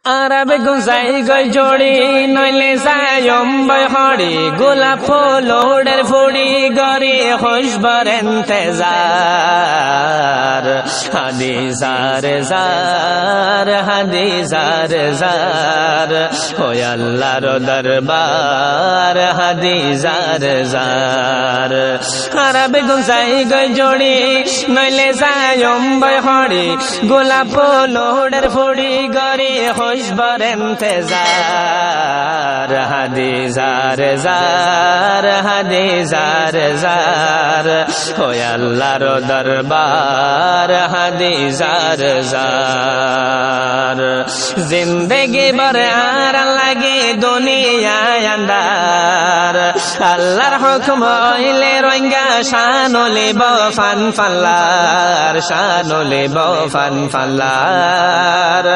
আরবে গুজাই গই জড়ি নইলে যায় অম্বয় হড়ি গোলাপ ফুল ওড়ের ফুড়ি গরি খুশবর ইন্তজার হাদি জার জার হাদি জার জার ও আল্লাহর দরবার হাদি জার জার আরবে গুজাই গই জড়ি নইলে যায় অম্বয় হড়ি গোলাপ ফুল ওড়ের ফুড়ি গরি खुशबर इंतजार हदी जार जार हदी जार जार हो अल्लाह रो दरबार हदी जार जार जिंदगी भर आर लगे दुनिया अंदर अल्लाहर हुक्म ओइले रोंगा शानुले बफन फल्लार शानुले बफन फल्लार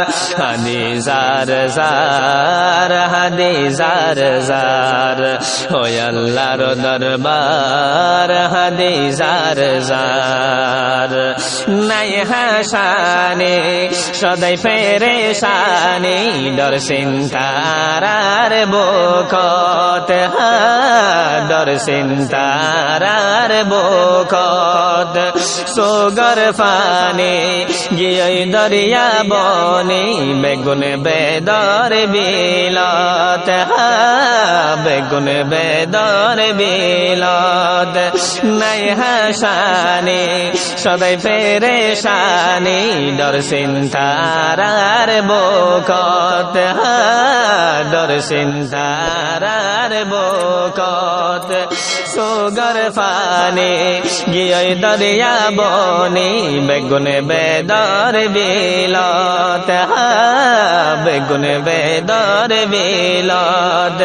हदी जार जार हदी जार जार हो अल्लाहर दरबार हदी जार जार নাই হাসানে সদাই পেরেশানি ডর চিন্তার আর বুকত ডর চিন্তার আর বুকত সোগর ফানে গিয়ে দরিয়া বনে বেগুন বেদর বিলাত বেগুন বেদর বিলাত নাই হাসানে সদাই পেরেশানি ডর চিন্তার আর বুকত ডর চিন্তার আর বুকত সোগর ফানে গিয়ে দরিয়া বনে বেগুন বেদর বিলাত বেগুন বেদর বিলাত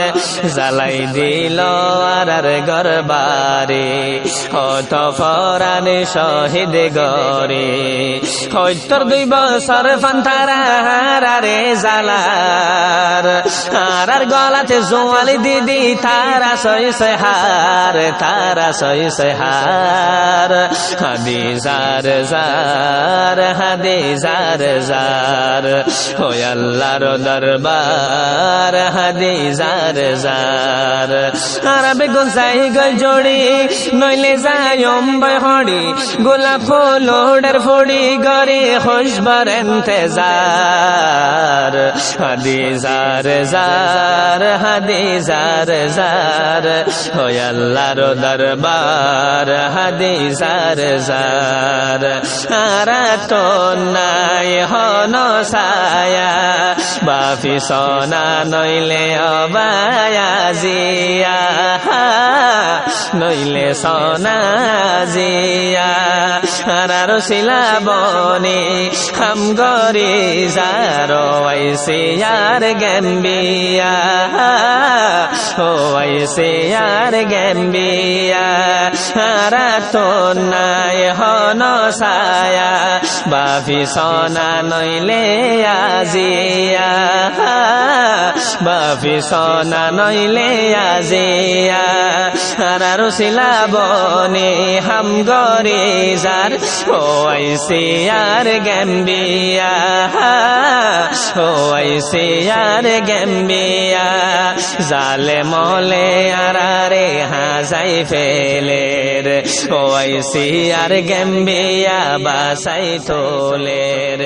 জ্বালাই দিল আর গরবারে হত ফরানে শহীদ গরে হয়তর 2 বছর ফান্তারারে জালার আর গলাতে জোয়ালি দিদি তারা সই হার তারা সই হার হাদি জার জার হাদি জার জার ও আল্লাহর দরবার হাদি জার জার আরবে গুজাই গই জড়ি নইলে যায় অম্বয় হড়ি গোলাপ ফুল ওড়ের ফুড়ি গরি খুশবর ইন্তজার হাদি জার জার হাদি জার জার ও আল্লাহর দরবার হাদি জার জার আরা তো নাই হন ছায়া বাফি সোনা নইলে অবায়া জিয়া নইলে সোনা জিয়া আর শিলা বনে হাম গরি যারো আইসে আর গম্বিয়া ও আইসে আর গম্বিয়া আর তো নাই হন ছায়া বাফি সোনা নইলে আজিয়া বাফি সোনা নইলে আজিয়া আর শিলা বনে হাম গরি যার ও আইসে আর গম্বিয়া ও আইসে আর গম্বিয়া জালে মলে আরে হাজাই ফেলের ও আইসে আর গম্বিয়া বাসাই তোলের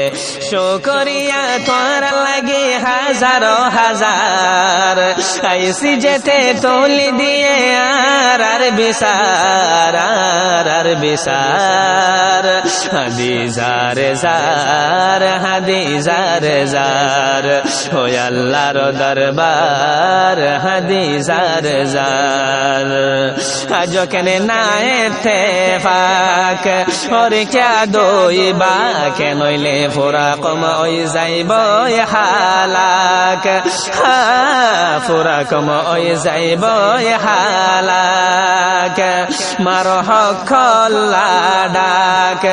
শুকরিয়া তোর লাগে হাজারো হাজার আইসি যেতে তোলি দিয়ে আর বিচার আর বিচার হাদি জার জার হাদি জার জার ও আল্লাহর দরবার হাদি জার জার আজ কেনে না ইত্তেফাক ওর ক্যা দইবা কে নইলে ফুরাক মই যাইব হালাক ফুরাক মই যাইব হালাক মার হক ডাক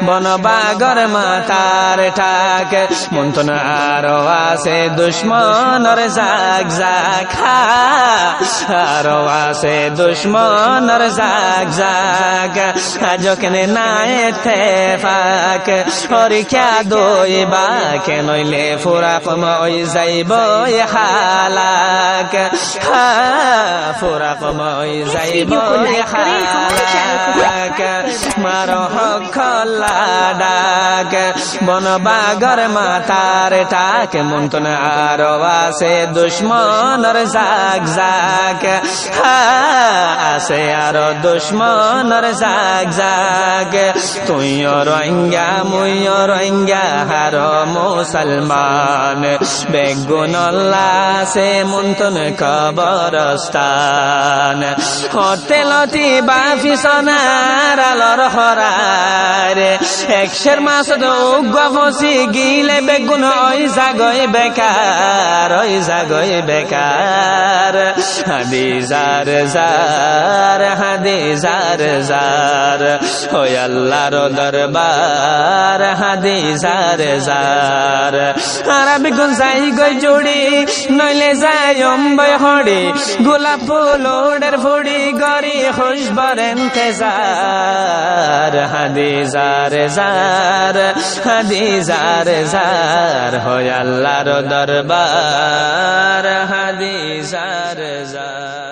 বনবাগর মাতার ঠাক মন্তন আরো আছে দুশ্মনর জাগ জাগ আরো আছে দুশ্মনর জাগ জাগ আজ কেনে না ইত্তেফাক ওর ক্যা দইবা কে নইলে ফুরাক মই যাইবই হালাক ফুরাকময় যাইবই হালাক মারো হকলা ডাক বনবাগর মাতার টাক মন্তন আরো আছে দুশ্মনর জাগ জাগ আছে আরো দুশ্মনর জাগ জাগ তুইও রোহিঙ্গা মুইও রোহিঙ্গা হারো মুসলমান বেগুনল্লা সে মন্তন কবরস্থান হোটেলতি বাফি সোনার আলোর হরার একশের মাস গফসি গিলে বেগুন ওই জাগই বেকার হাদিজার জার হাদিজার জার ওই আল্লাহর দরবার হাদিজার জার আরবি গুন যাই গই জুড়ি নইলে যায় অম্বয় হড়ি গোলাপ ফুল ওডের ফুড়ি গরি খুশবর ইন্তজার হাদিজার জার হাদিজার জার হয় আল্লাহর দরবার হাদিজার জার